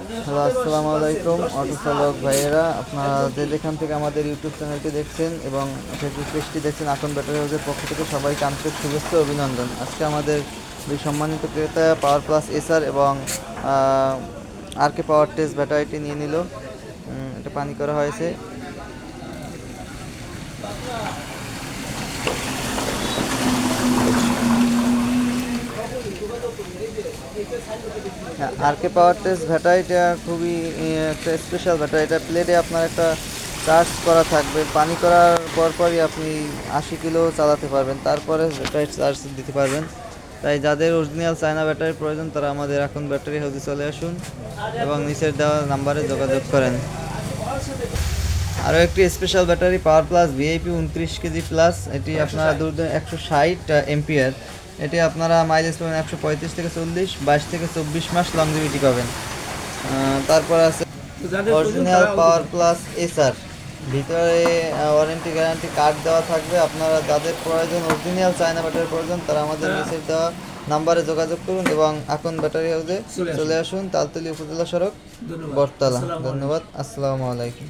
Hello, আসসালামু আলাইকুম auto চালক ভাইয়েরা, আপনারা যে যেখান থেকে আমাদের ইউটিউব চ্যানেলটি দেখছেন এবং ফেসবুক পেজটি দেখছেন, আকন ব্যাটারি হাউসের পক্ষ থেকে সবাইকে আন্তরিক শুভেচ্ছা ও অভিনন্দন। আজকে আমাদের দুই সম্মানিত ক্রেতা পাওয়ার প্লাস এসআর এবং আর কে পাওয়ার টেস্ট ব্যাটারিটি নিয়ে নিল। এটা পানি করা হয়েছে। হ্যাঁ, আর কে পাওয়ার টেস্ট ব্যাটারিটা খুবই একটা স্পেশাল ব্যাটারি। এটা প্লেটে আপনার একটা চার্জ করা থাকবে, পানি করার পরপরই আপনি 80 কিলো চালাতে পারবেন, তারপরে ব্যাটারি চার্জ দিতে পারবেন। তাই যাদের অরিজিনাল চায়না ব্যাটারির প্রয়োজন তারা আমাদের এখন ব্যাটারি হাউসে চলে আসুন এবং নিচের দেওয়া নাম্বারে যোগাযোগ করেন। আরও একটি special battery power plus VIP 29 KG plus, এটি আপনারা 160 এমপিয়ার। এটি আপনারা মাইলেজ পাবেন 135 থেকে 40, 22 থেকে 24 মাস লংজিভিটি পাবেন। তারপর আছে অরিজিনাল পাওয়ার প্লাস এসআর, ভিতরে ওয়ারেন্টি গ্যারান্টি কার্ড দেওয়া থাকবে। আপনারা যাদের প্রয়োজন অরিজিনাল চায়না ব্যাটারি প্রয়োজন তারা আমাদের নিচের দেওয়া নাম্বারে যোগাযোগ করুন এবং এখন ব্যাটারি হাউসে চলে আসুন, তালতলী উপজেলা সড়ক, বটতলা। ধন্যবাদ। আসসালামু আলাইকুম।